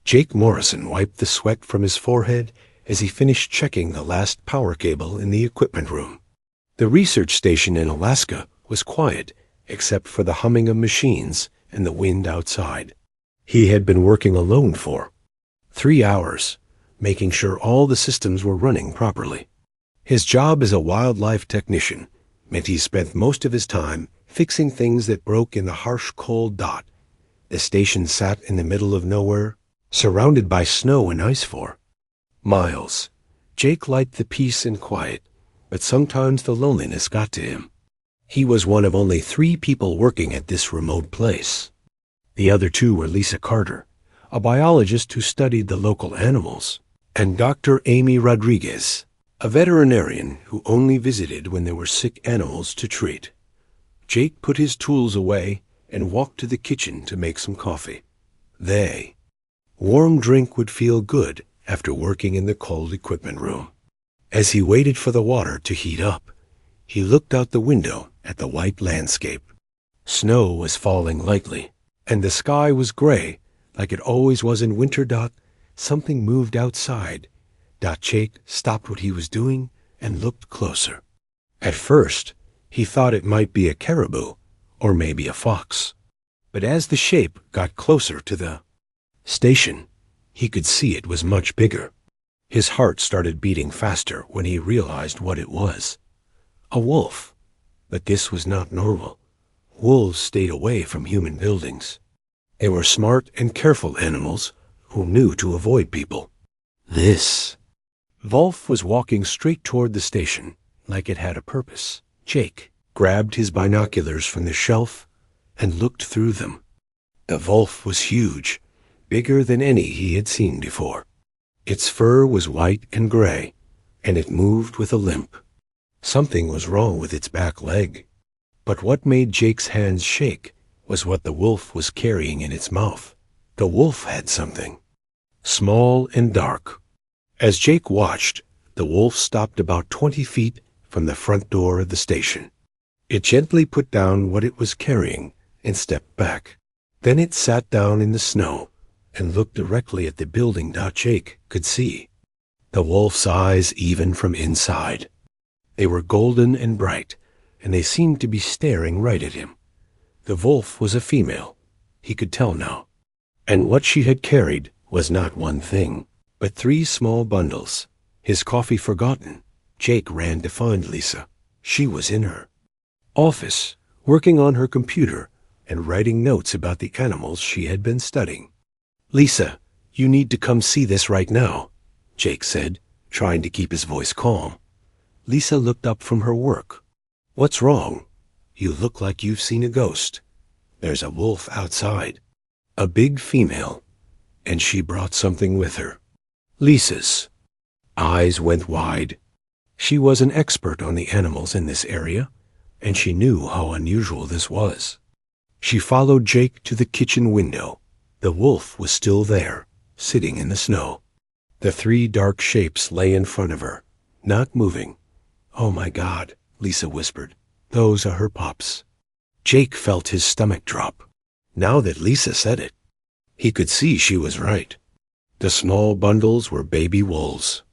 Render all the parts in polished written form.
Jake Morrison wiped the sweat from his forehead as he finished checking the last power cable in the equipment room. The research station in Alaska was quiet, except for the humming of machines and the wind outside. He had been working alone for 3 hours, making sure all the systems were running properly. His job as a wildlife technician meant he spent most of his time fixing things that broke in the harsh, cold dot. The station sat in the middle of nowhere, surrounded by snow and ice for miles. Jake liked the peace and quiet, but sometimes the loneliness got to him. He was one of only 3 people working at this remote place. The other 2 were Lisa Carter, a biologist who studied the local animals, and Dr. Amy Rodriguez, a veterinarian who only visited when there were sick animals to treat. Jake put his tools away and walked to the kitchen to make some coffee. Warm drink would feel good after working in the cold equipment room. As he waited for the water to heat up, he looked out the window at the white landscape. Snow was falling lightly, and the sky was gray like it always was in winter. Something moved outside. Jake stopped what he was doing and looked closer. At first, he thought it might be a caribou or maybe a fox. But as the shape got closer to the station, he could see it was much bigger. His heart started beating faster when he realized what it was. A wolf. But this was not normal. Wolves stayed away from human buildings. They were smart and careful animals who knew to avoid people. Wolf was walking straight toward the station, like it had a purpose. Jake grabbed his binoculars from the shelf and looked through them. The wolf was huge, bigger than any he had seen before. Its fur was white and gray, and it moved with a limp. Something was wrong with its back leg. But what made Jake's hands shake was what the wolf was carrying in its mouth. The wolf had something small and dark. As Jake watched, the wolf stopped about 20 feet from the front door of the station. It gently put down what it was carrying and stepped back. Then it sat down in the snow and looked directly at the building Jake could see. The wolf's eyes even from inside. They were golden and bright, and they seemed to be staring right at him. The wolf was a female, he could tell now. And what she had carried was not one thing, but 3 small bundles. His coffee forgotten, Jake ran to find Lisa. She was in her office, working on her computer and writing notes about the animals she had been studying. "Lisa, you need to come see this right now," Jake said, trying to keep his voice calm. Lisa looked up from her work. "What's wrong? You look like you've seen a ghost. There's a wolf outside, a big female, and she brought something with her." Lisa's eyes went wide. She was an expert on the animals in this area, and she knew how unusual this was. She followed Jake to the kitchen window. The wolf was still there, sitting in the snow. The 3 dark shapes lay in front of her, not moving. "Oh my God," Lisa whispered. "Those are her pups." Jake felt his stomach drop. Now that Lisa said it, he could see she was right. The small bundles were baby wolves,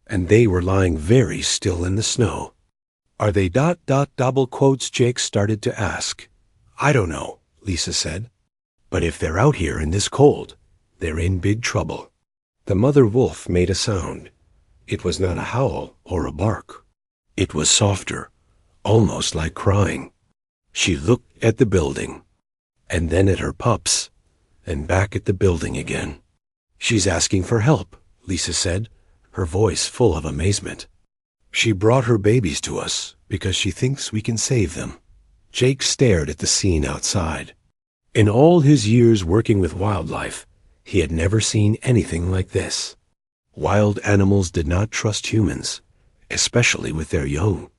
and they were lying very still in the snow. "Are they ... double quotes?" Jake started to ask. "I don't know," Lisa said. "But if they're out here in this cold, they're in big trouble." The mother wolf made a sound. It was not a howl or a bark. It was softer, almost like crying. She looked at the building, and then at her pups, and back at the building again. "She's asking for help," Lisa said, her voice full of amazement. "She brought her babies to us because she thinks we can save them." Jake stared at the scene outside. In all his years working with wildlife, he had never seen anything like this. Wild animals did not trust humans, especially with their young.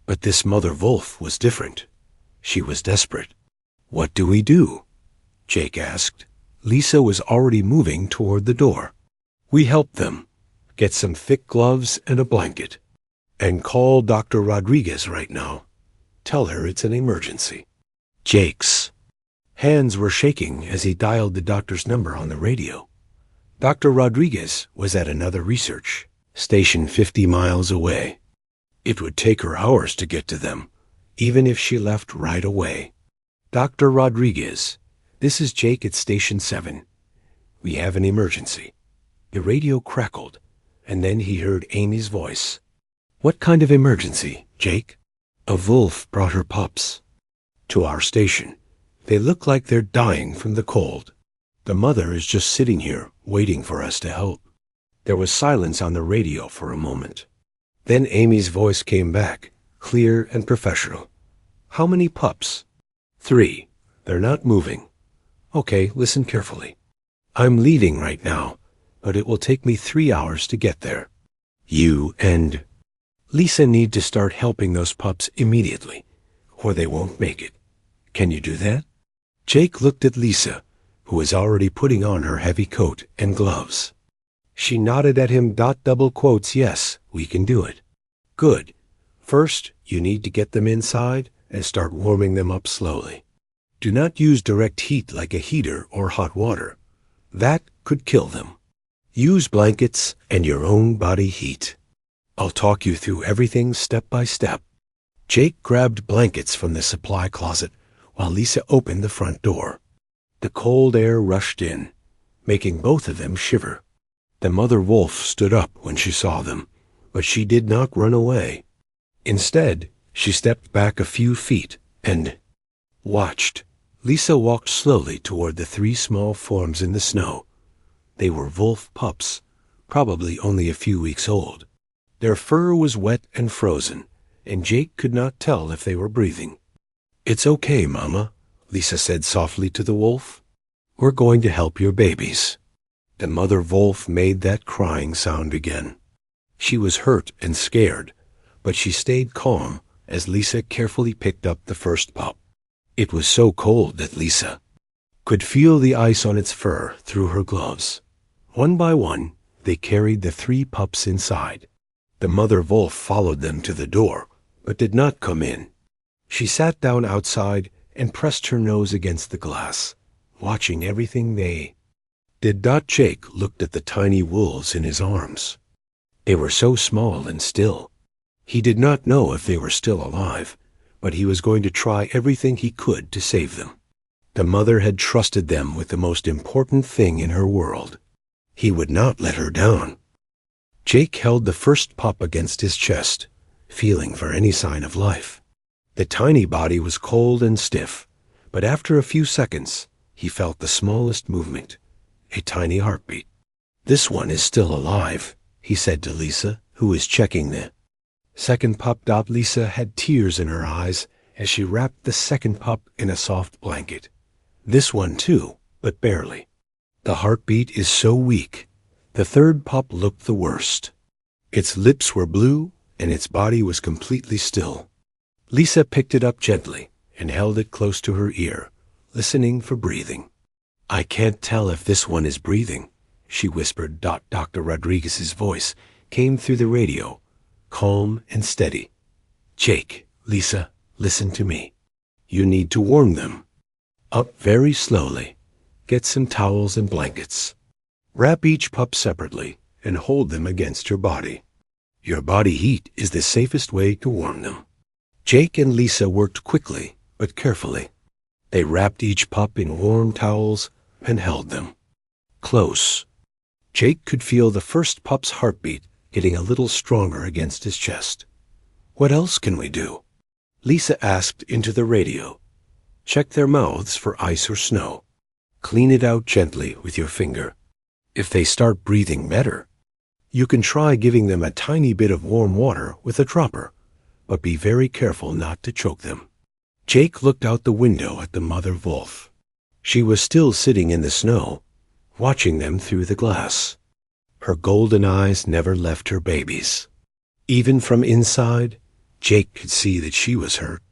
But this mother wolf was different. She was desperate. "What do we do?" Jake asked. Lisa was already moving toward the door. "We help them. Get some thick gloves and a blanket. And call Dr. Rodriguez right now. Tell her it's an emergency." Jake's hands were shaking as he dialed the doctor's number on the radio. Dr. Rodriguez was at another research station 50 miles away. It would take her hours to get to them, even if she left right away. Dr. Rodriguez, this is Jake at Station 7. We have an emergency. The radio crackled, and then he heard Amy's voice. What kind of emergency, Jake? A wolf brought her pups to our station. They look like they're dying from the cold. The mother is just sitting here, waiting for us to help. There was silence on the radio for a moment. Then Amy's voice came back, clear and professional. How many pups? 3. They're not moving. Okay, listen carefully. I'm leaving right now, but it will take me 3 hours to get there. You and Lisa need to start helping those pups immediately, or they won't make it. Can you do that? Jake looked at Lisa, who was already putting on her heavy coat and gloves. She nodded at him, double quotes, yes, we can do it. Good. First, you need to get them inside and start warming them up slowly. Do not use direct heat like a heater or hot water. That could kill them. Use blankets and your own body heat. I'll talk you through everything step by step. Jake grabbed blankets from the supply closet while Lisa opened the front door. The cold air rushed in, making both of them shiver. The mother wolf stood up when she saw them, but she did not run away. Instead, she stepped back a few feet and watched. Lisa walked slowly toward the 3 small forms in the snow. They were wolf pups, probably only a few weeks old. Their fur was wet and frozen, and Jake could not tell if they were breathing. It's okay, Mama, Lisa said softly to the wolf. We're going to help your babies. The mother wolf made that crying sound again. She was hurt and scared, but she stayed calm as Lisa carefully picked up the first pup. It was so cold that Lisa could feel the ice on its fur through her gloves. One by one, they carried the 3 pups inside. The mother wolf followed them to the door, but did not come in. She sat down outside and pressed her nose against the glass, watching everything they did. Jake looked at the tiny wolves in his arms. They were so small and still. He did not know if they were still alive, but he was going to try everything he could to save them. The mother had trusted them with the most important thing in her world. He would not let her down. Jake held the first pup against his chest, feeling for any sign of life. The tiny body was cold and stiff, but after a few seconds, he felt the smallest movement, a tiny heartbeat. This one is still alive, he said to Lisa, who was checking the second pup. Lisa had tears in her eyes as she wrapped the second pup in a soft blanket. This one too, but barely. The heartbeat is so weak. The third pup looked the worst. Its lips were blue and its body was completely still. Lisa picked it up gently and held it close to her ear, listening for breathing. I can't tell if this one is breathing, she whispered. Dr. Rodriguez's voice came through the radio, calm and steady. Jake, Lisa, listen to me. You need to warm them. Up very slowly. Get some towels and blankets. Wrap each pup separately and hold them against your body. Your body heat is the safest way to warm them. Jake and Lisa worked quickly but carefully. They wrapped each pup in warm towels and held them close. Jake could feel the first pup's heartbeat getting a little stronger against his chest. What else can we do? Lisa asked into the radio. Check their mouths for ice or snow. Clean it out gently with your finger. If they start breathing better, you can try giving them a tiny bit of warm water with a dropper, but be very careful not to choke them. Jake looked out the window at the mother wolf. She was still sitting in the snow, watching them through the glass. Her golden eyes never left her babies. Even from inside, Jake could see that she was hurt.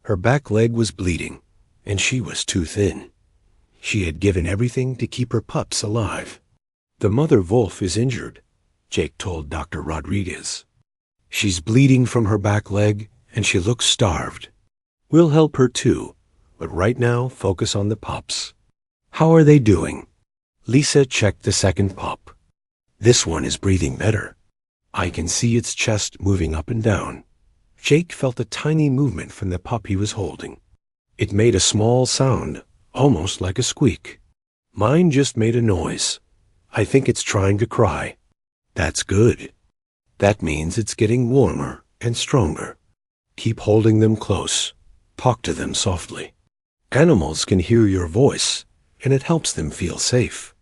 Her back leg was bleeding, and she was too thin. She had given everything to keep her pups alive. The mother wolf is injured, Jake told Dr. Rodriguez. She's bleeding from her back leg, and she looks starved. We'll help her too, but right now focus on the pups. How are they doing? Lisa checked the second pup. This one is breathing better. I can see its chest moving up and down. Jake felt a tiny movement from the pup he was holding. It made a small sound, almost like a squeak. Mine just made a noise. I think it's trying to cry. That's good. That means it's getting warmer and stronger. Keep holding them close. Talk to them softly. Animals can hear your voice, and it helps them feel safe.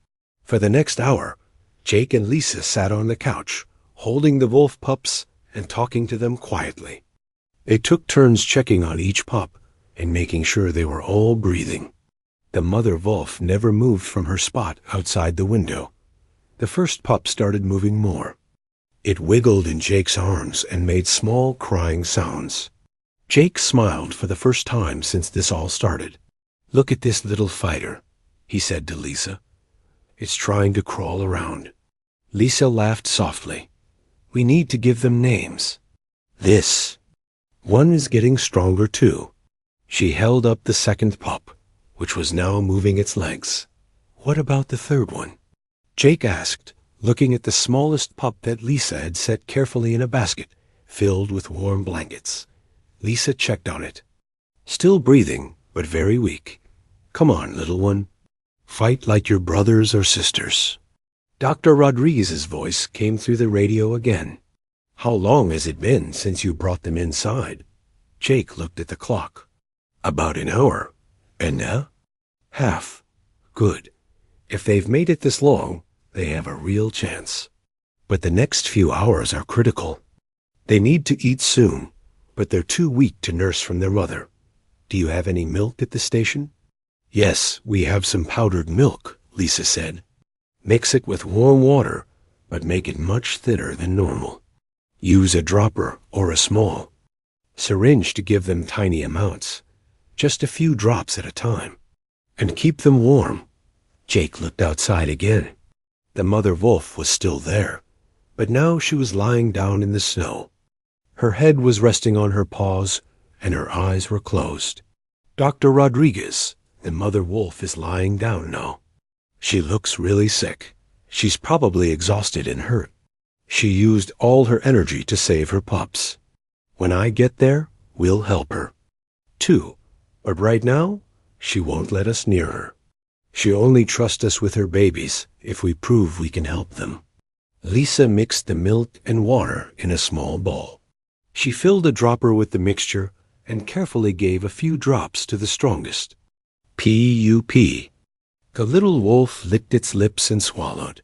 For the next hour, Jake and Lisa sat on the couch, holding the wolf pups and talking to them quietly. They took turns checking on each pup and making sure they were all breathing. The mother wolf never moved from her spot outside the window. The first pup started moving more. It wiggled in Jake's arms and made small crying sounds. Jake smiled for the first time since this all started. "Look at this little fighter," he said to Lisa. "It's trying to crawl around." Lisa laughed softly. "We need to give them names." "This. One is getting stronger too." She held up the second pup, which was now moving its legs. "What about the third one?" Jake asked, looking at the smallest pup that Lisa had set carefully in a basket filled with warm blankets. Lisa checked on it. "Still breathing, but very weak. Come on, little one. Fight like your brothers or sisters." Dr. Rodriguez's voice came through the radio again. "How long has it been since you brought them inside?" Jake looked at the clock. "About an hour. And now?" "Half. Good. If they've made it this long, they have a real chance. But the next few hours are critical. They need to eat soon, but they're too weak to nurse from their mother. Do you have any milk at the station?" "Yes, we have some powdered milk," Lisa said. "Mix it with warm water, but make it much thinner than normal. Use a dropper or a small syringe to give them tiny amounts, just a few drops at a time. And keep them warm." Jake looked outside again. The mother wolf was still there, but now she was lying down in the snow. Her head was resting on her paws, and her eyes were closed. "Dr. Rodriguez, the mother wolf is lying down now. She looks really sick. She's probably exhausted and hurt. She used all her energy to save her pups. When I get there, we'll help her, too. But right now, she won't let us near her. She only trusts us with her babies if we prove we can help them." Lisa mixed the milk and water in a small bowl. She filled a dropper with the mixture and carefully gave a few drops to the strongest. P-U-P. The little wolf licked its lips and swallowed.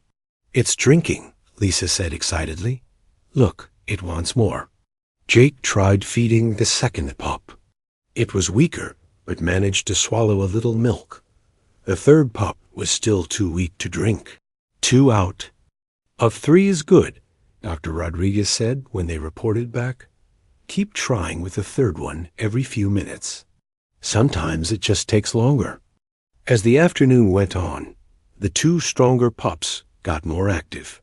"It's drinking," Lisa said excitedly. "Look, it wants more." Jake tried feeding the second pup. It was weaker, but managed to swallow a little milk. The third pup was still too weak to drink. 2 out. "Of 3 is good," Dr. Rodriguez said when they reported back. "Keep trying with the third one every few minutes. Sometimes it just takes longer." As the afternoon went on, the 2 stronger pups got more active.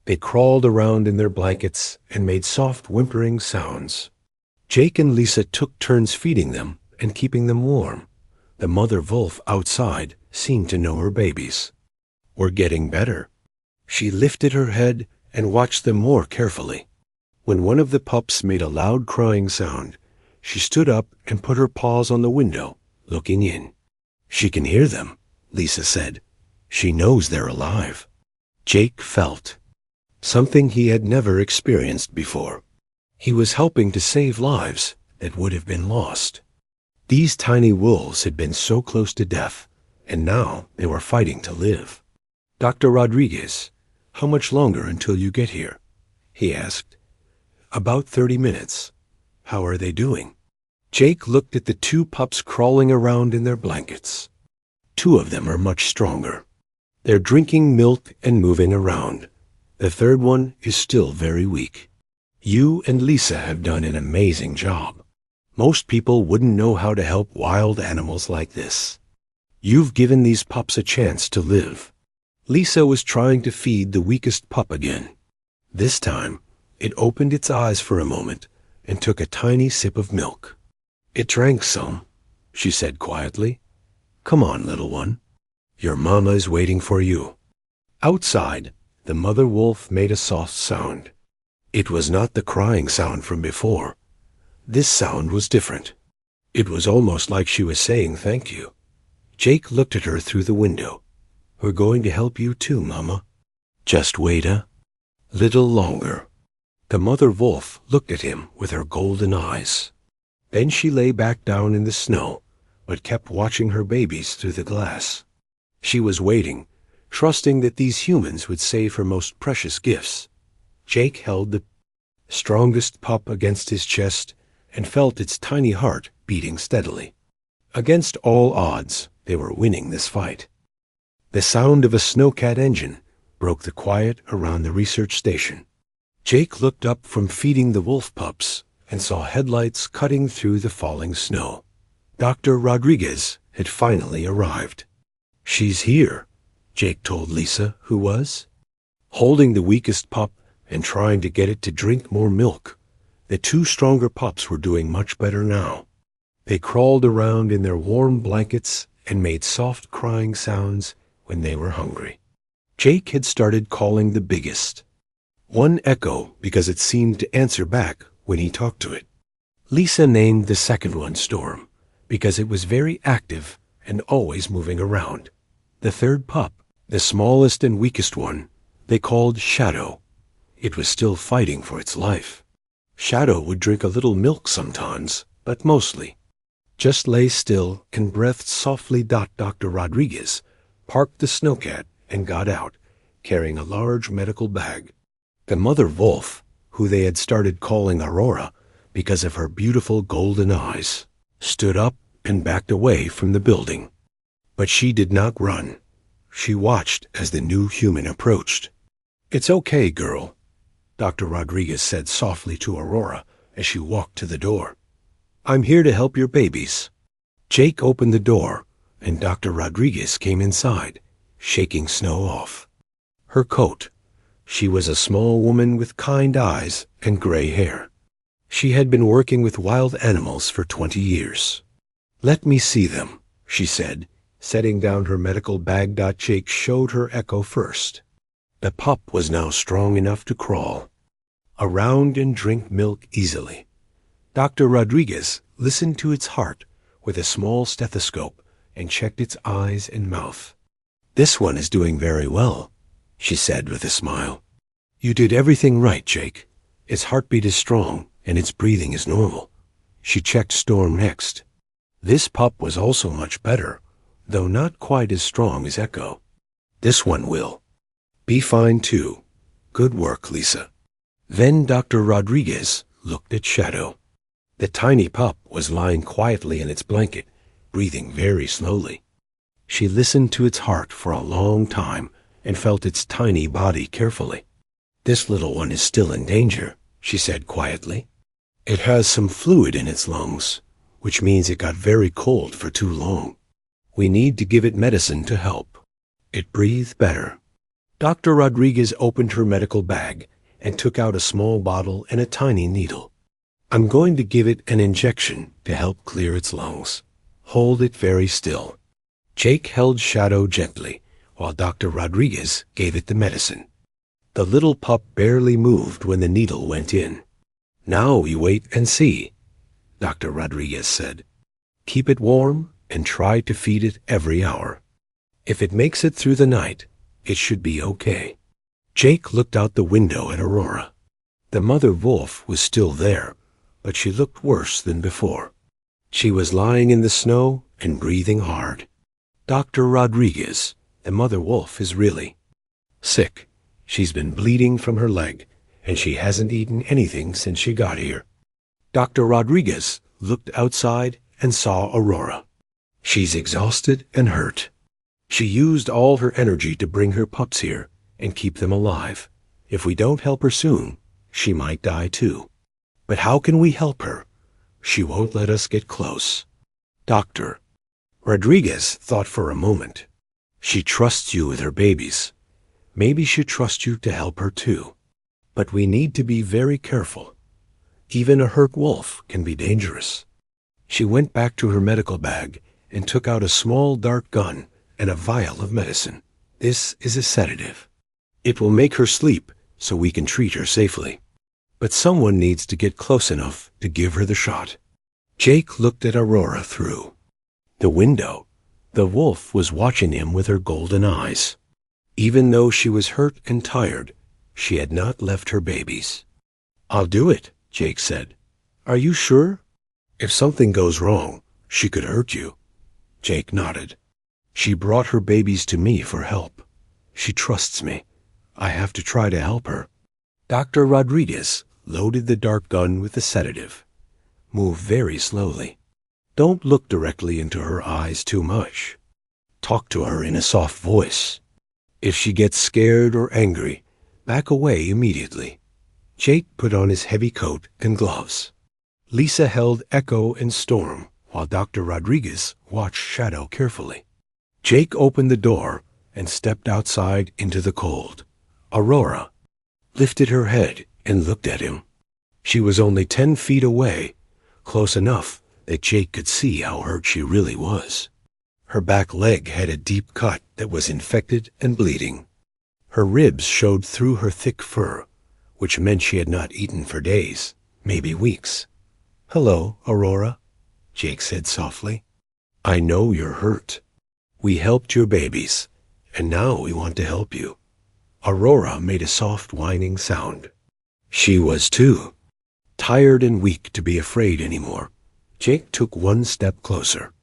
They crawled around in their blankets and made soft whimpering sounds. Jake and Lisa took turns feeding them and keeping them warm. The mother wolf outside seemed to know her babies. "We're getting better." She lifted her head and watched them more carefully. When one of the pups made a loud crying sound, she stood up and put her paws on the window, looking in. "She can hear them," Lisa said. "She knows they're alive." Jake felt something he had never experienced before. He was helping to save lives that would have been lost. These tiny wolves had been so close to death, and now they were fighting to live. "Dr. Rodriguez, how much longer until you get here?" he asked. "About 30 minutes. How are they doing?" Jake looked at the 2 pups crawling around in their blankets. 2 of them are much stronger. They're drinking milk and moving around. The third one is still very weak. You and Lisa have done an amazing job. Most people wouldn't know how to help wild animals like this. You've given these pups a chance to live." Lisa was trying to feed the weakest pup again. This time, it opened its eyes for a moment and took a tiny sip of milk. "It drank some," she said quietly. "Come on, little one. Your mama is waiting for you." Outside, the mother wolf made a soft sound. It was not the crying sound from before. This sound was different. It was almost like she was saying thank you. Jake looked at her through the window. "We're going to help you too, Mama. Just wait a little longer." The mother wolf looked at him with her golden eyes. Then she lay back down in the snow, but kept watching her babies through the glass. She was waiting, trusting that these humans would save her most precious gifts. Jake held the strongest pup against his chest and felt its tiny heart beating steadily. Against all odds, they were winning this fight. The sound of a snowcat engine broke the quiet around the research station. Jake looked up from feeding the wolf pups and saw headlights cutting through the falling snow. Dr. Rodriguez had finally arrived. "She's here," Jake told Lisa, who was holding the weakest pup and trying to get it to drink more milk. The two stronger pups were doing much better now. They crawled around in their warm blankets and made soft crying sounds when they were hungry. Jake had started calling the biggest one Echo because it seemed to answer back when he talked to it. Lisa named the second one Storm because it was very active and always moving around. The third pup, the smallest and weakest one, they called Shadow. It was still fighting for its life. Shadow would drink a little milk sometimes, but mostly just lay still and breathed softly. Dr. Rodriguez parked the snowcat and got out, carrying a large medical bag. The mother wolf, who they had started calling Aurora because of her beautiful golden eyes, stood up and backed away from the building. But she did not run. She watched as the new human approached. "It's okay, girl," Dr. Rodriguez said softly to Aurora as she walked to the door. "I'm here to help your babies." Jake opened the door, and Dr. Rodriguez came inside, shaking snow off. Her coat. She was a small woman with kind eyes and gray hair. She had been working with wild animals for 20 years. "Let me see them," she said, setting down her medical bag. Jake showed her Echo first. The pup was now strong enough to crawl around and drink milk easily. Dr. Rodriguez listened to its heart with a small stethoscope and checked its eyes and mouth. "This one is doing very well," she said with a smile. "You did everything right, Jake. Its heartbeat is strong and its breathing is normal." She checked Storm next. This pup was also much better, though not quite as strong as Echo. "This one will be fine too. Good work, Lisa." Then Dr. Rodriguez looked at Shadow. The tiny pup was lying quietly in its blanket, breathing very slowly. She listened to its heart for a long time and felt its tiny body carefully. "This little one is still in danger," she said quietly. "It has some fluid in its lungs, which means it got very cold for too long. We need to give it medicine to help it breathe better." Dr. Rodriguez opened her medical bag and took out a small bottle and a tiny needle. "I'm going to give it an injection to help clear its lungs. Hold it very still." Jake held Shadow gently while Dr. Rodriguez gave it the medicine. The little pup barely moved when the needle went in. "Now we wait and see," Dr. Rodriguez said. "Keep it warm and try to feed it every hour. If it makes it through the night, it should be okay." Jake looked out the window at Aurora. The mother wolf was still there, but she looked worse than before. She was lying in the snow and breathing hard. Dr. Rodriguez, the mother wolf, is really sick. She's been bleeding from her leg, and she hasn't eaten anything since she got here. Dr. Rodriguez looked outside and saw Aurora. She's exhausted and hurt. She used all her energy to bring her pups here and keep them alive. If we don't help her soon, she might die too. But how can we help her? She won't let us get close. Dr. Rodriguez thought for a moment. She trusts you with her babies. Maybe she'd trust you to help her too. But we need to be very careful. Even a hurt wolf can be dangerous. She went back to her medical bag and took out a small dark gun and a vial of medicine. "This is a sedative," It will make her sleep so we can treat her safely. But someone needs to get close enough to give her the shot. Jake looked at Aurora through the window. The wolf was watching him with her golden eyes. Even though she was hurt and tired, she had not left her babies. "I'll do it," Jake said. "Are you sure? If something goes wrong, she could hurt you." Jake nodded. "She brought her babies to me for help. She trusts me. I have to try to help her." Dr. Rodriguez loaded the dart gun with the sedative. "Move very slowly. Don't look directly into her eyes too much. Talk to her in a soft voice. If she gets scared or angry, back away immediately." Jake put on his heavy coat and gloves. Lisa held Echo and Storm, while Dr. Rodriguez watched Shadow carefully. Jake opened the door and stepped outside into the cold. Aurora lifted her head and looked at him. She was only 10 feet away, close enough that Jake could see how hurt she really was. Her back leg had a deep cut that was infected and bleeding. Her ribs showed through her thick fur, which meant she had not eaten for days, maybe weeks. "Hello, Aurora," Jake said softly. "I know you're hurt. We helped your babies, and now we want to help you." Aurora made a soft whining sound. She was too, tired and weak to be afraid anymore. Jake took one step closer.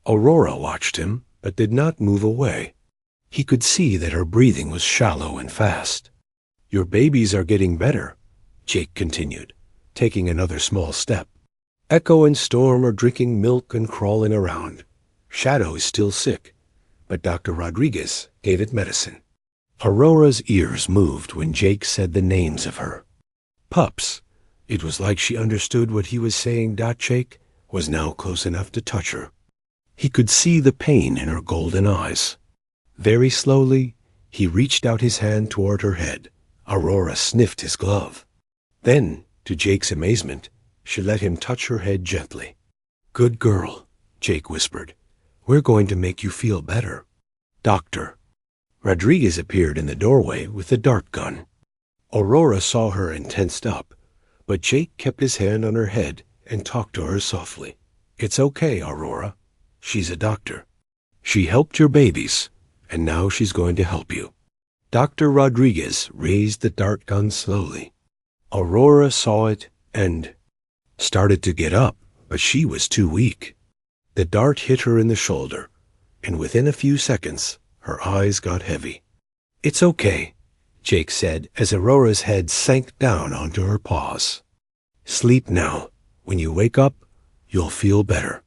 Aurora watched him, but did not move away. He could see that her breathing was shallow and fast. "Your babies are getting better," Jake continued, taking another small step. "Echo and Storm are drinking milk and crawling around. Shadow is still sick, but Dr. Rodriguez gave it medicine." Aurora's ears moved when Jake said the names of her. Pups. It was like she understood what he was saying. Jake was now close enough to touch her. He could see the pain in her golden eyes. Very slowly, he reached out his hand toward her head. Aurora sniffed his glove. Then, to Jake's amazement, she let him touch her head gently. "Good girl," Jake whispered. "We're going to make you feel better." Doctor Rodriguez appeared in the doorway with the dart gun. Aurora saw her and tensed up, but Jake kept his hand on her head and talked to her softly. "It's okay, Aurora. She's a doctor. She helped your babies, and now she's going to help you." Dr. Rodriguez raised the dart gun slowly. Aurora saw it and started to get up, but she was too weak. The dart hit her in the shoulder, and within a few seconds, her eyes got heavy. "It's okay," Jake said as Aurora's head sank down onto her paws. "Sleep now. When you wake up, you'll feel better."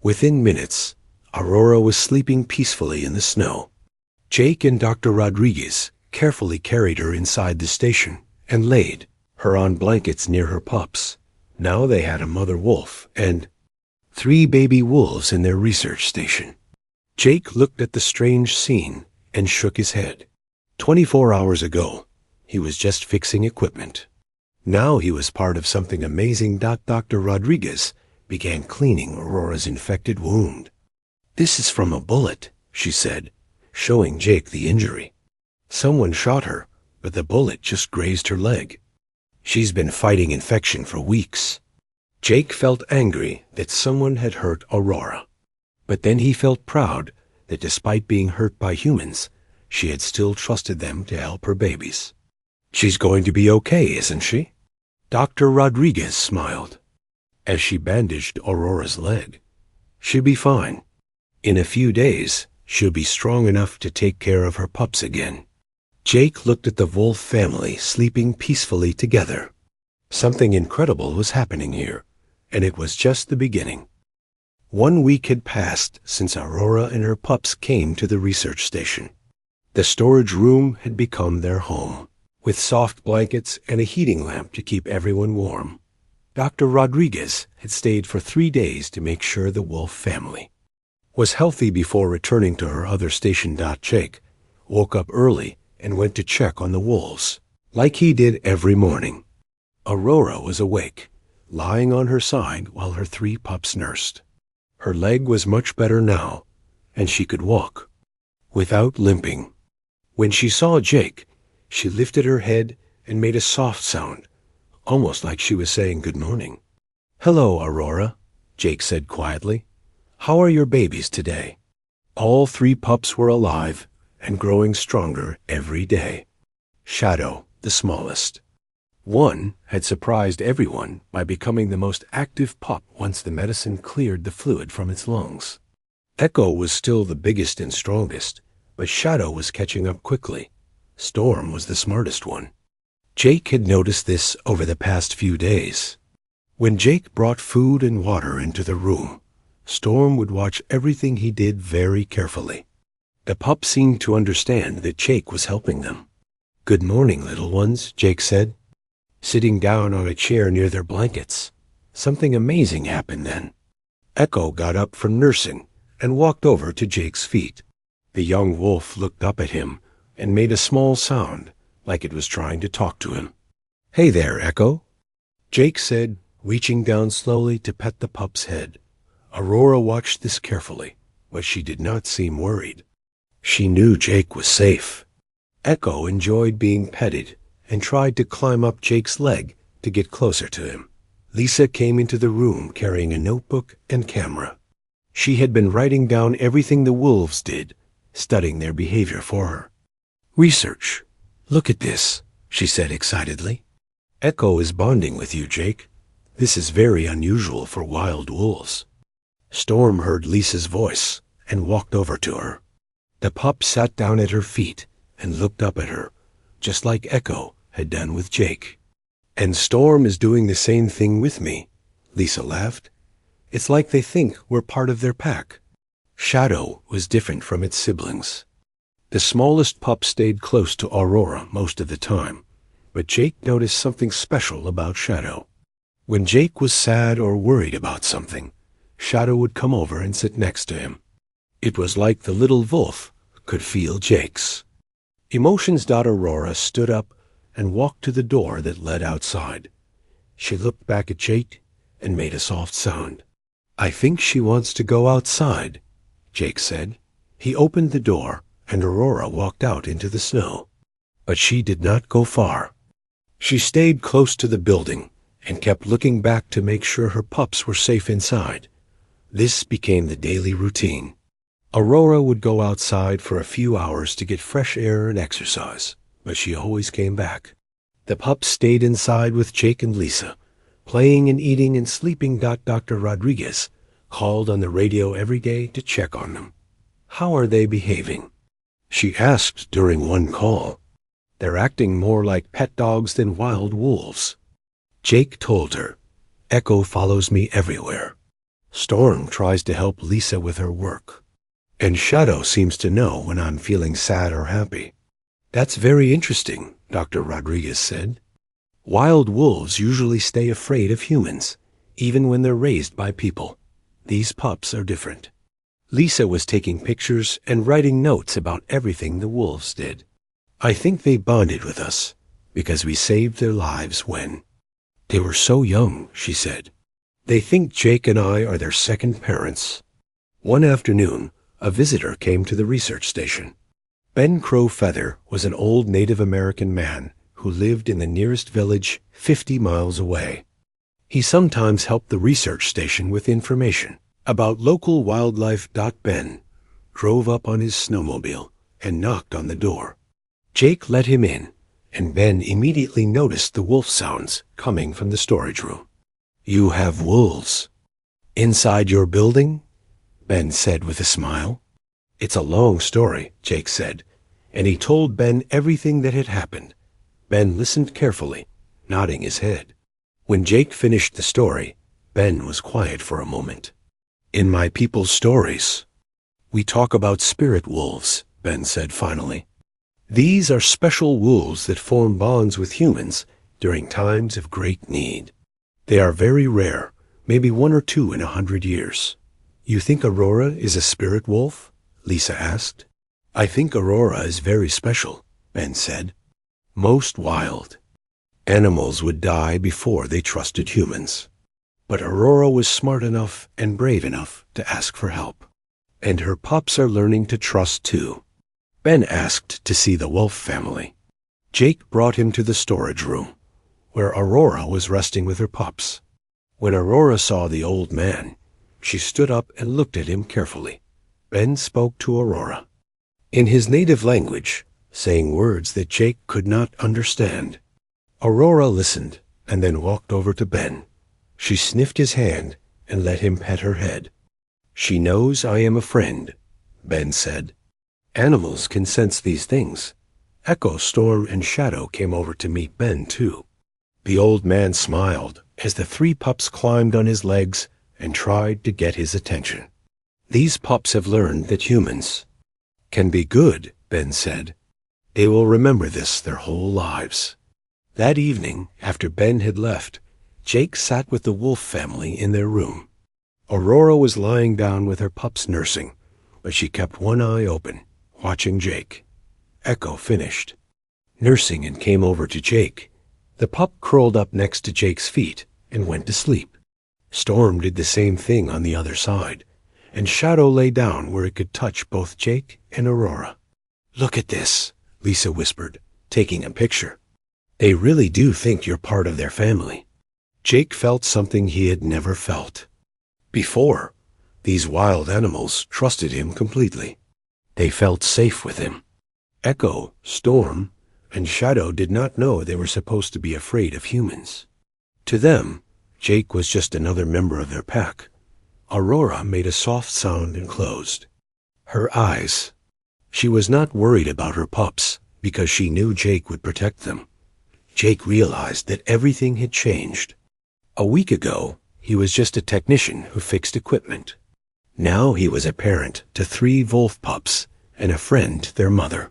Within minutes, Aurora was sleeping peacefully in the snow. Jake and Dr. Rodriguez carefully carried her inside the station and laid her on blankets near her pups. Now they had a mother wolf and 3 baby wolves in their research station. Jake looked at the strange scene and shook his head. 24 hours ago, he was just fixing equipment. Now he was part of something amazing. Dr. Rodriguez began cleaning Aurora's infected wound. "This is from a bullet," she said, showing Jake the injury. "Someone shot her, but the bullet just grazed her leg. She's been fighting infection for weeks." Jake felt angry that someone had hurt Aurora, but then he felt proud that despite being hurt by humans, she had still trusted them to help her babies. "She's going to be okay, isn't she?" Dr. Rodriguez smiled as she bandaged Aurora's leg. "She'll be fine. In a few days, she'll be strong enough to take care of her pups again." Jake looked at the wolf family sleeping peacefully together. Something incredible was happening here, and it was just the beginning. 1 week had passed since Aurora and her pups came to the research station. The storage room had become their home, with soft blankets and a heating lamp to keep everyone warm. Dr. Rodriguez had stayed for 3 days to make sure the wolf family was healthy before returning to her other station. Jake woke up early and went to check on the wolves, like he did every morning. Aurora was awake, lying on her side while her 3 pups nursed. Her leg was much better now, and she could walk without limping. When she saw Jake, She lifted her head and made a soft sound, almost like she was saying good morning. "Hello, Aurora," Jake said quietly. "How are your babies today?" All 3 pups were alive and growing stronger every day. Shadow, the smallest. One had surprised everyone by becoming the most active pup once the medicine cleared the fluid from its lungs. Echo was still the biggest and strongest, but Shadow was catching up quickly. Storm was the smartest one. Jake had noticed this over the past few days. When Jake brought food and water into the room, Storm would watch everything he did very carefully. The pups seemed to understand that Jake was helping them. "Good morning, little ones," Jake said, sitting down on a chair near their blankets. Something amazing happened then. Echo got up from nursing and walked over to Jake's feet. The young wolf looked up at him and made a small sound, like it was trying to talk to him. "Hey there, Echo," Jake said, reaching down slowly to pet the pup's head. Aurora watched this carefully, but she did not seem worried. She knew Jake was safe. Echo enjoyed being petted and tried to climb up Jake's leg to get closer to him. Lisa came into the room carrying a notebook and camera. She had been writing down everything the wolves did, studying their behavior for her. "Research. Look at this," she said excitedly. "Echo is bonding with you, Jake. This is very unusual for wild wolves." Storm heard Lisa's voice and walked over to her. The pup sat down at her feet and looked up at her, just like Echo had done with Jake. "And Storm is doing the same thing with me," Lisa laughed. "It's like they think we're part of their pack." Shadow was different from its siblings. The smallest pup stayed close to Aurora most of the time, but Jake noticed something special about Shadow. When Jake was sad or worried about something, Shadow would come over and sit next to him. It was like the little wolf could feel Jake's emotions. Aurora stood up and walked to the door that led outside. She looked back at Jake and made a soft sound. "I think she wants to go outside," Jake said. He opened the door and Aurora walked out into the snow. But she did not go far. She stayed close to the building and kept looking back to make sure her pups were safe inside. This became the daily routine. Aurora would go outside for a few hours to get fresh air and exercise, but she always came back. The pups stayed inside with Jake and Lisa, playing and eating and sleeping. Dr. Rodriguez called on the radio every day to check on them. "How are they behaving?" she asked during one call. "They're acting more like pet dogs than wild wolves." Jake told her, "Echo follows me everywhere. Storm tries to help Lisa with her work. And Shadow seems to know when I'm feeling sad or happy." "That's very interesting," Dr. Rodriguez said. "Wild wolves usually stay afraid of humans, even when they're raised by people. These pups are different." Lisa was taking pictures and writing notes about everything the wolves did. "I think they bonded with us because we saved their lives when they were so young," she said. "They think Jake and I are their second parents." One afternoon, a visitor came to the research station. Ben Crowfeather was an old Native American man who lived in the nearest village 50 miles away. He sometimes helped the research station with information about local wildlife. Ben drove up on his snowmobile and knocked on the door. Jake let him in, and Ben immediately noticed the wolf sounds coming from the storage room. "You have wolves inside your building?" Ben said with a smile. "It's a long story," Jake said, and he told Ben everything that had happened. Ben listened carefully, nodding his head. When Jake finished the story, Ben was quiet for a moment. "In my people's stories, we talk about spirit wolves," Ben said finally. "These are special wolves that form bonds with humans during times of great need. They are very rare, maybe 1 or 2 in 100 years. "You think Aurora is a spirit wolf?" Lisa asked. "I think Aurora is very special," Ben said. "Most wild animals would die before they trusted humans. But Aurora was smart enough and brave enough to ask for help. And her pups are learning to trust too." Ben asked to see the wolf family. Jake brought him to the storage room, where Aurora was resting with her pups. When Aurora saw the old man, she stood up and looked at him carefully. Ben spoke to Aurora in his native language, saying words that Jake could not understand. Aurora listened and then walked over to Ben. She sniffed his hand and let him pet her head. "She knows I am a friend," Ben said. "Animals can sense these things." Echo, Storm, and Shadow came over to meet Ben, too. The old man smiled as the 3 pups climbed on his legs and tried to get his attention. "These pups have learned that humans can be good," Ben said. "They will remember this their whole lives." That evening, after Ben had left, Jake sat with the wolf family in their room. Aurora was lying down with her pups nursing, but she kept one eye open, watching Jake. Echo finished nursing and came over to Jake. The pup curled up next to Jake's feet and went to sleep. Storm did the same thing on the other side, and Shadow lay down where it could touch both Jake and Aurora. "Look at this," Lisa whispered, taking a picture. "They really do think you're part of their family." Jake felt something he had never felt before. These wild animals trusted him completely. They felt safe with him. Echo, Storm, and Shadow did not know they were supposed to be afraid of humans. To them, Jake was just another member of their pack. Aurora made a soft sound and closed her eyes. She was not worried about her pups because she knew Jake would protect them. Jake realized that everything had changed. A week ago, he was just a technician who fixed equipment. Now he was a parent to 3 wolf pups and a friend to their mother.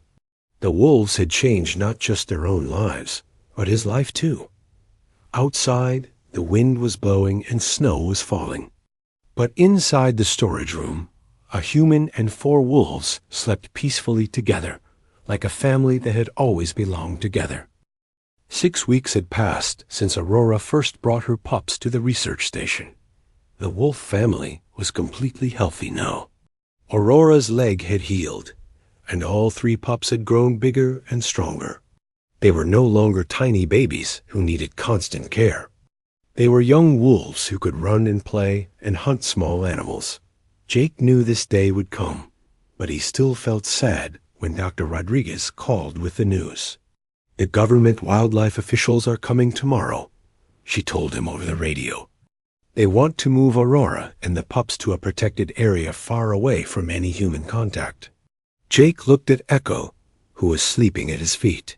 The wolves had changed not just their own lives, but his life too. Outside, the wind was blowing and snow was falling. But inside the storage room, a human and 4 wolves slept peacefully together, like a family that had always belonged together. 6 weeks had passed since Aurora first brought her pups to the research station. The wolf family was completely healthy now. Aurora's leg had healed, and all 3 pups had grown bigger and stronger. They were no longer tiny babies who needed constant care. They were young wolves who could run and play and hunt small animals. Jake knew this day would come, but he still felt sad when Dr. Rodriguez called with the news. "The government wildlife officials are coming tomorrow," she told him over the radio. "They want to move Aurora and the pups to a protected area far away from any human contact." Jake looked at Echo, who was sleeping at his feet.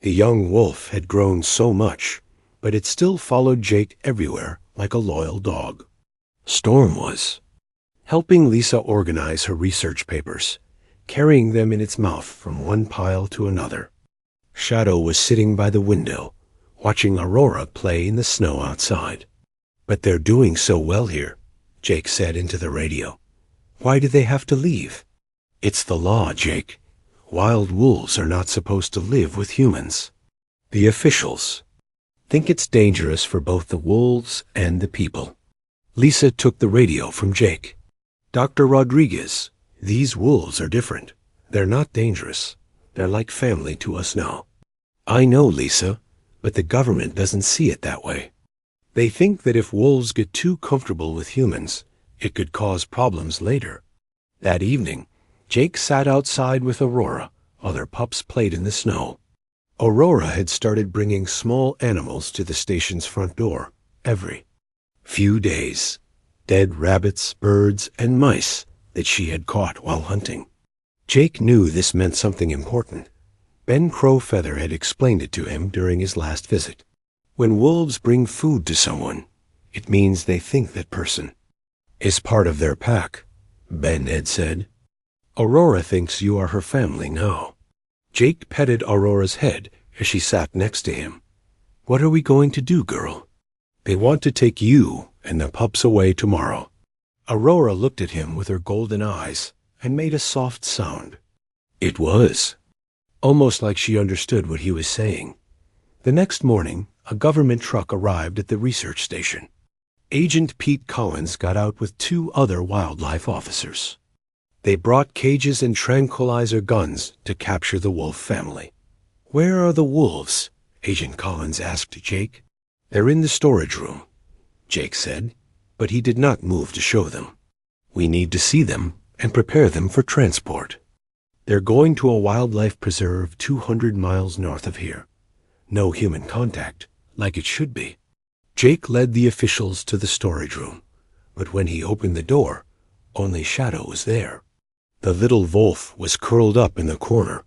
The young wolf had grown so much, but it still followed Jake everywhere like a loyal dog. Storm was helping Lisa organize her research papers, carrying them in its mouth from one pile to another. Shadow was sitting by the window, watching Aurora play in the snow outside. "But they're doing so well here," Jake said into the radio. "Why do they have to leave?" "It's the law, Jake. Wild wolves are not supposed to live with humans. The officials think it's dangerous for both the wolves and the people." Lisa took the radio from Jake. "Dr. Rodriguez, these wolves are different. They're not dangerous. They're like family to us now." "I know, Lisa, but the government doesn't see it that way. They think that if wolves get too comfortable with humans, it could cause problems later." That evening, Jake sat outside with Aurora. Other pups played in the snow. Aurora had started bringing small animals to the station's front door every few days. Dead rabbits, birds, and mice that she had caught while hunting. Jake knew this meant something important. Ben Crowfeather had explained it to him during his last visit. When wolves bring food to someone, it means they think that person is part of their pack, Ben had said. "Aurora thinks you are her family now." Jake petted Aurora's head as she sat next to him. "What are we going to do, girl?" "They want to take you and the pups away tomorrow." Aurora looked at him with her golden eyes and made a soft sound. It was almost like she understood what he was saying. The next morning, a government truck arrived at the research station. Agent Pete Collins got out with 2 other wildlife officers. They brought cages and tranquilizer guns to capture the wolf family. "Where are the wolves?" Agent Collins asked Jake. "They're in the storage room," Jake said, but he did not move to show them. "We need to see them and prepare them for transport. They're going to a wildlife preserve 200 miles north of here. No human contact, like it should be." Jake led the officials to the storage room, but when he opened the door, only Shadow was there. The little wolf was curled up in the corner,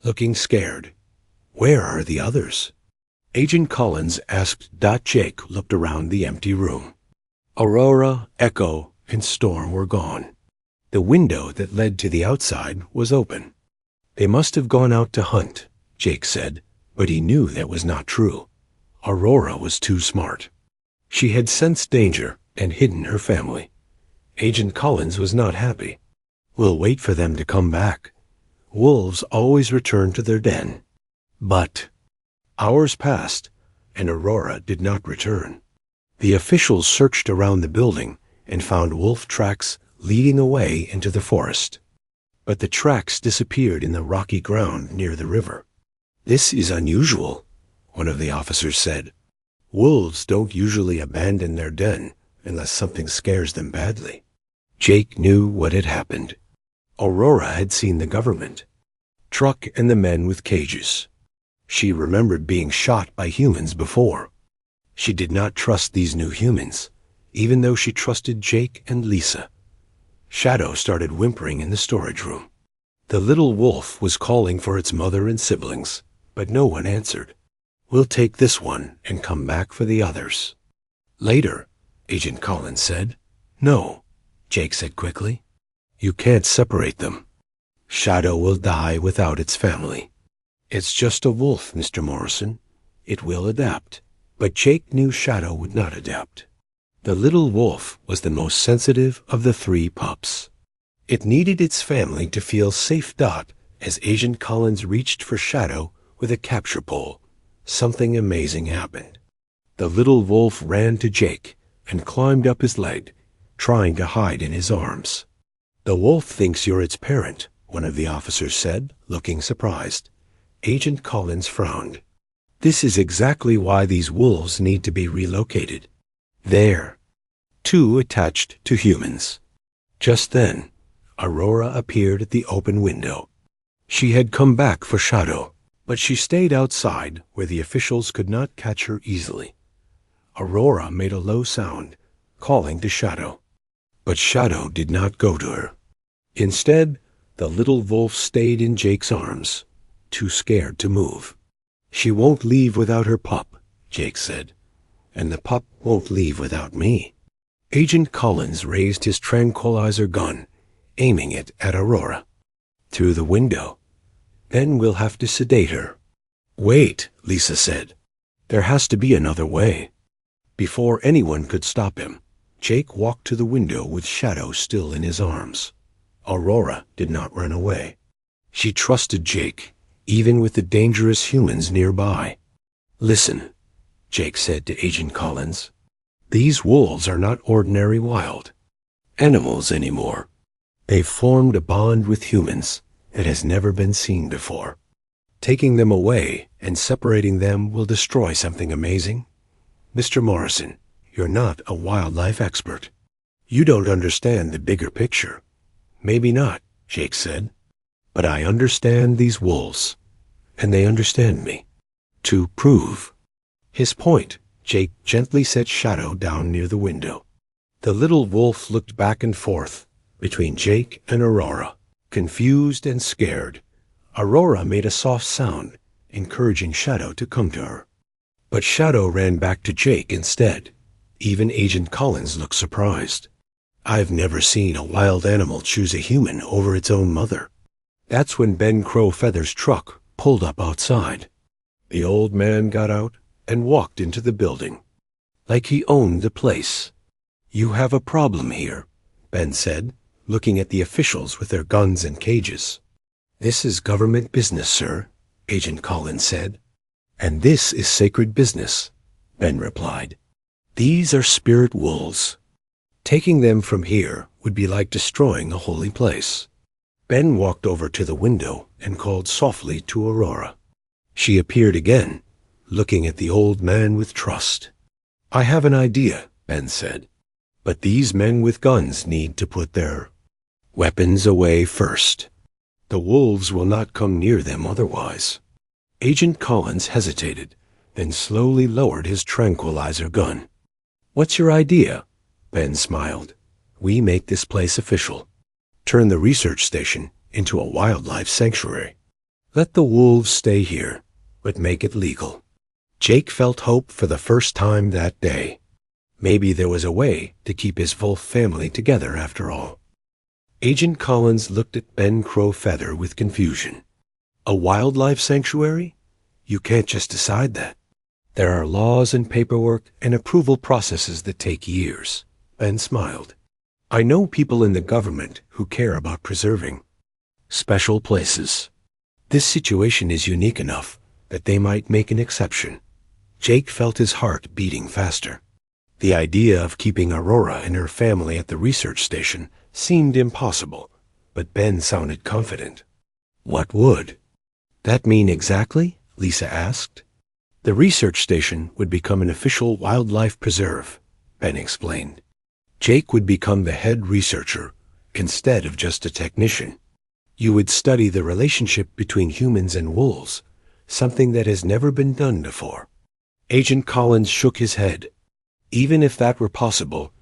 looking scared. "Where are the others?" Agent Collins asked. Jake looked around the empty room. Aurora, Echo, and Storm were gone. The window that led to the outside was open. "They must have gone out to hunt," Jake said, but he knew that was not true. Aurora was too smart. She had sensed danger and hidden her family. Agent Collins was not happy. "We'll wait for them to come back. Wolves always return to their den." But hours passed, and Aurora did not return. The officials searched around the building and found wolf tracks leading away into the forest. But the tracks disappeared in the rocky ground near the river. "This is unusual," one of the officers said. "Wolves don't usually abandon their den unless something scares them badly." Jake knew what had happened. Aurora had seen the government truck and the men with cages. She remembered being shot by humans before. She did not trust these new humans, even though she trusted Jake and Lisa. Shadow started whimpering in the storage room. The little wolf was calling for its mother and siblings, but no one answered. "We'll take this one and come back for the others." "Later," Agent Collins said. "No," Jake said quickly. "You can't separate them. Shadow will die without its family." "It's just a wolf, Mr. Morrison. It will adapt." But Jake knew Shadow would not adapt. The little wolf was the most sensitive of the three pups. It needed its family to feel safe. As Agent Collins reached for Shadow with a capture pole, something amazing happened. The little wolf ran to Jake and climbed up his leg, trying to hide in his arms. "The wolf thinks you're its parent," one of the officers said, looking surprised. Agent Collins frowned. "This is exactly why these wolves need to be relocated. There." Two attached to humans. Just then, Aurora appeared at the open window. She had come back for Shadow, but she stayed outside where the officials could not catch her easily. Aurora made a low sound, calling to Shadow. But Shadow did not go to her. Instead, the little wolf stayed in Jake's arms, too scared to move. "She won't leave without her pup," Jake said, "and the pup won't leave without me." Agent Collins raised his tranquilizer gun, aiming it at Aurora. "Through the window. Then we'll have to sedate her." "Wait," Lisa said. "There has to be another way." Before anyone could stop him, Jake walked to the window with Shadow still in his arms. Aurora did not run away. She trusted Jake, even with the dangerous humans nearby. "Listen," Jake said to Agent Collins. "These wolves are not ordinary wild animals anymore. They've formed a bond with humans that has never been seen before. Taking them away and separating them will destroy something amazing. Mr. Morrison, you're not a wildlife expert. You don't understand the bigger picture." "Maybe not," Jake said, "but I understand these wolves, and they understand me. To prove." His point, Jake gently set Shadow down near the window. The little wolf looked back and forth between Jake and Aurora, confused and scared. Aurora made a soft sound, encouraging Shadow to come to her. But Shadow ran back to Jake instead. Even Agent Collins looked surprised. "I've never seen a wild animal choose a human over its own mother." That's when Ben Crowfeather's truck pulled up outside. The old man got out and walked into the building, like he owned the place. "You have a problem here," Ben said, looking at the officials with their guns and cages. "This is government business, sir," Agent Collins said. "And this is sacred business," Ben replied. "These are spirit wolves. Taking them from here would be like destroying a holy place." Ben walked over to the window and called softly to Aurora. She appeared again, looking at the old man with trust. "I have an idea," Ben said. "But these men with guns need to put their weapons away first. The wolves will not come near them otherwise." Agent Collins hesitated, then slowly lowered his tranquilizer gun. "What's your idea?" Ben smiled. "We make this place official. Turn the research station into a wildlife sanctuary. Let the wolves stay here, but make it legal." Jake felt hope for the first time that day. Maybe there was a way to keep his wolf family together after all. Agent Collins looked at Ben Crowfeather with confusion. "A wildlife sanctuary? You can't just decide that. There are laws and paperwork and approval processes that take years." Ben smiled. "I know people in the government who care about preserving special places. This situation is unique enough that they might make an exception." Jake felt his heart beating faster. The idea of keeping Aurora and her family at the research station seemed impossible, but Ben sounded confident. "What would that mean exactly?" Lisa asked. "The research station would become an official wildlife preserve," Ben explained. "Jake would become the head researcher instead of just a technician. You would study the relationship between humans and wolves, something that has never been done before." Agent Collins shook his head. "Even if that were possible,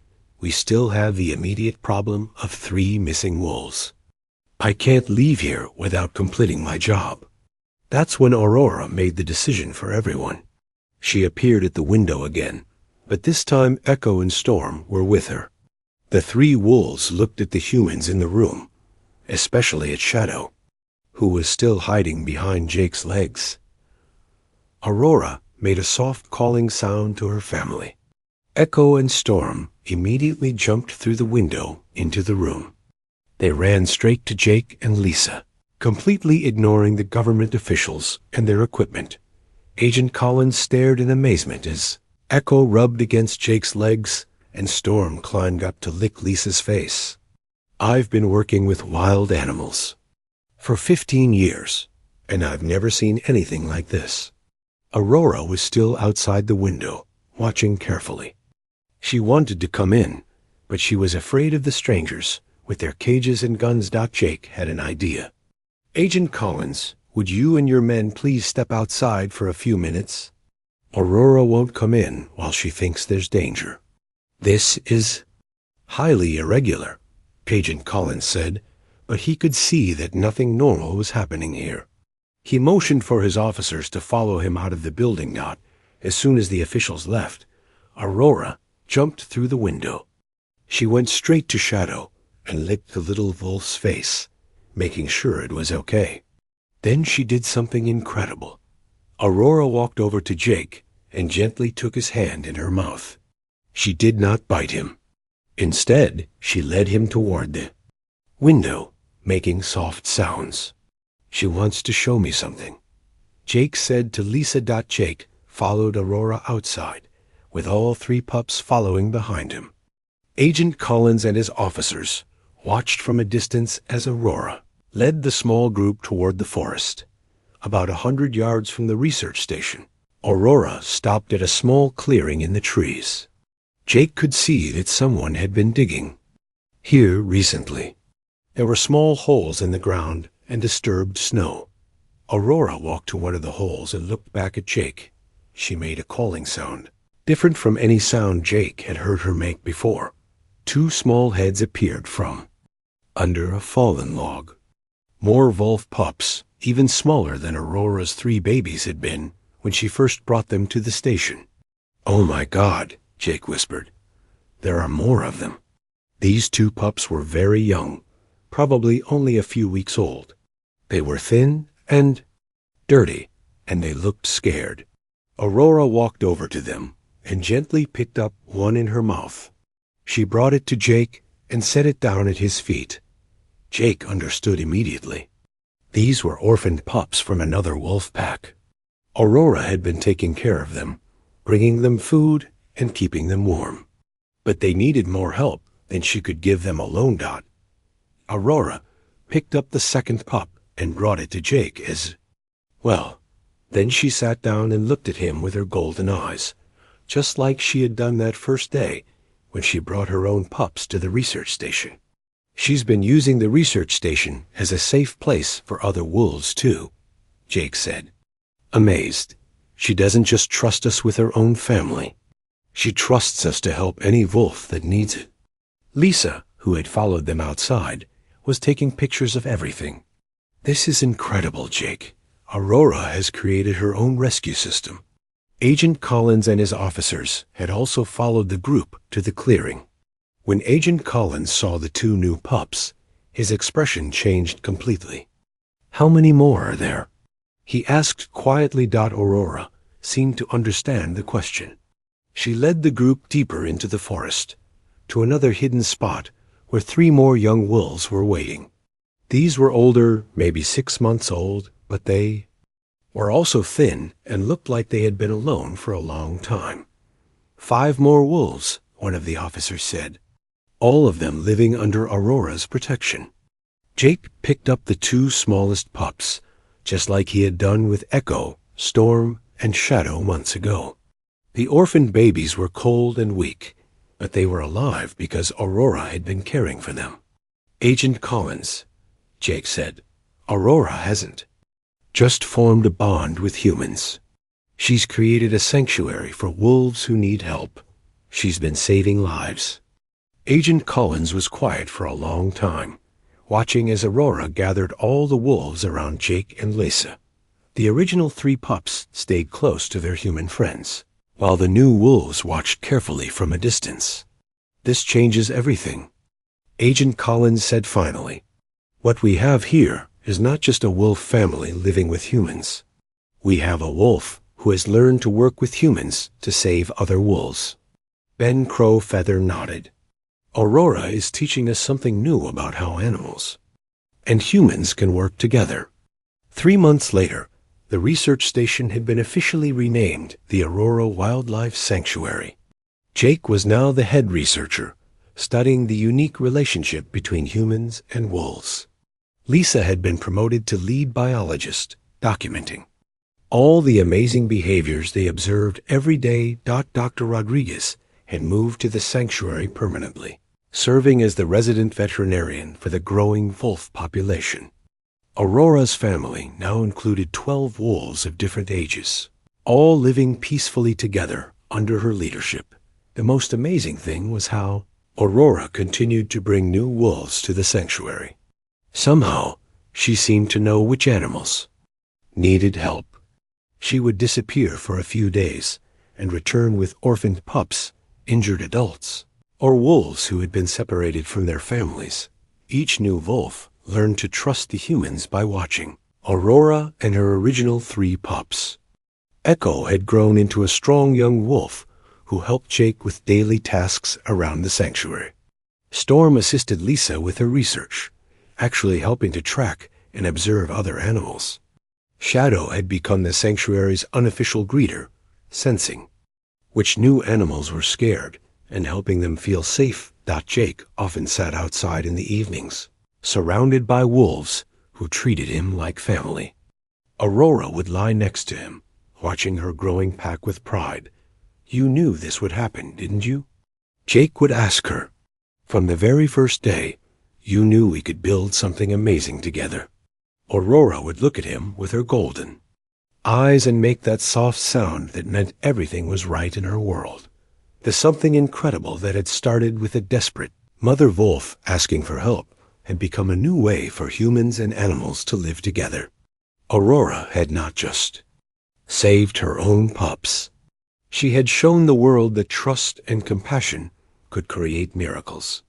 we still have the immediate problem of 3 missing wolves. I can't leave here without completing my job." That's when Aurora made the decision for everyone. She appeared at the window again, but this time Echo and Storm were with her. The 3 wolves looked at the humans in the room, especially at Shadow, who was still hiding behind Jake's legs. Aurora made a soft calling sound to her family. Echo and Storm immediately jumped through the window into the room. They ran straight to Jake and Lisa, completely ignoring the government officials and their equipment. Agent Collins stared in amazement as Echo rubbed against Jake's legs and Storm climbed up to lick Lisa's face. "I've been working with wild animals for 15 years, and I've never seen anything like this." Aurora was still outside the window, watching carefully. She wanted to come in, but she was afraid of the strangers with their cages and guns. Jake had an idea. "Agent Collins, would you and your men please step outside for a few minutes? Aurora won't come in while she thinks there's danger." "This is highly irregular," Agent Collins said, but he could see that nothing normal was happening here. He motioned for his officers to follow him out of the building. As soon as the officials left, Aurora jumped through the window. She went straight to Shadow and licked the little wolf's face, making sure it was okay. Then she did something incredible. Aurora walked over to Jake and gently took his hand in her mouth. She did not bite him. Instead, she led him toward the window, making soft sounds. "She wants to show me something," Jake said to Lisa. Jake followed Aurora outside, with all 3 pups following behind him. Agent Collins and his officers watched from a distance as Aurora led the small group toward the forest. About 100 yards from the research station, Aurora stopped at a small clearing in the trees. Jake could see that someone had been digging here recently. There were small holes in the ground and disturbed snow. Aurora walked to one of the holes and looked back at Jake. She made a calling sound, different from any sound Jake had heard her make before. 2 small heads appeared from under a fallen log. More wolf pups, even smaller than Aurora's 3 babies had been when she first brought them to the station. "Oh my God," Jake whispered. "There are more of them." These 2 pups were very young, probably only a few weeks old. They were thin and dirty, and they looked scared. Aurora walked over to them and gently picked up one in her mouth. She brought it to Jake and set it down at his feet. Jake understood immediately. These were orphaned pups from another wolf pack. Aurora had been taking care of them, bringing them food and keeping them warm. But they needed more help than she could give them alone. Aurora picked up the second pup and brought it to Jake as, well, Then she sat down and looked at him with her golden eyes, just like she had done that first day when she brought her own pups to the research station. She's been using the research station as a safe place for other wolves, too, Jake said. Amazed, she doesn't just trust us with her own family. She trusts us to help any wolf that needs it. Lisa, who had followed them outside, was taking pictures of everything. This is incredible, Jake. Aurora has created her own rescue system. Agent Collins and his officers had also followed the group to the clearing. When Agent Collins saw the two new pups, his expression changed completely. How many more are there? He asked quietly. Aurora seemed to understand the question. She led the group deeper into the forest, to another hidden spot where 3 more young wolves were waiting. These were older, maybe 6 months old, but they were also thin and looked like they had been alone for a long time. 5 more wolves, one of the officers said, all of them living under Aurora's protection. Jake picked up the 2 smallest pups, just like he had done with Echo, Storm, and Shadow months ago. The orphaned babies were cold and weak, but they were alive because Aurora had been caring for them. Agent Collins, Jake said, Aurora hasn't just formed a bond with humans. She's created a sanctuary for wolves who need help. She's been saving lives. Agent Collins was quiet for a long time, watching as Aurora gathered all the wolves around Jake and Lisa. The original 3 pups stayed close to their human friends, while the new wolves watched carefully from a distance. This changes everything, Agent Collins said finally. What we have here is not just a wolf family living with humans. We have a wolf who has learned to work with humans to save other wolves. Ben Crowfeather nodded. Aurora is teaching us something new about how animals and humans can work together. 3 months later, the research station had been officially renamed the Aurora Wildlife Sanctuary. Jake was now the head researcher, studying the unique relationship between humans and wolves. Lisa had been promoted to lead biologist, documenting all the amazing behaviors they observed every day. Dr. Rodriguez had moved to the sanctuary permanently, serving as the resident veterinarian for the growing wolf population. Aurora's family now included 12 wolves of different ages, all living peacefully together under her leadership. The most amazing thing was how Aurora continued to bring new wolves to the sanctuary. Somehow, she seemed to know which animals needed help. She would disappear for a few days and return with orphaned pups, injured adults, or wolves who had been separated from their families. Each new wolf learned to trust the humans by watching Aurora and her original 3 pups. Echo had grown into a strong young wolf who helped Jake with daily tasks around the sanctuary. Storm assisted Lisa with her research, actually helping to track and observe other animals. Shadow had become the sanctuary's unofficial greeter, sensing which new animals were scared and helping them feel safe. Jake often sat outside in the evenings, surrounded by wolves who treated him like family. Aurora would lie next to him, watching her growing pack with pride. You knew this would happen, didn't you? Jake would ask her. From the very first day, you knew we could build something amazing together. Aurora would look at him with her golden eyes and make that soft sound that meant everything was right in her world. The something incredible that had started with a desperate mother wolf asking for help had become a new way for humans and animals to live together. Aurora had not just saved her own pups. She had shown the world that trust and compassion could create miracles.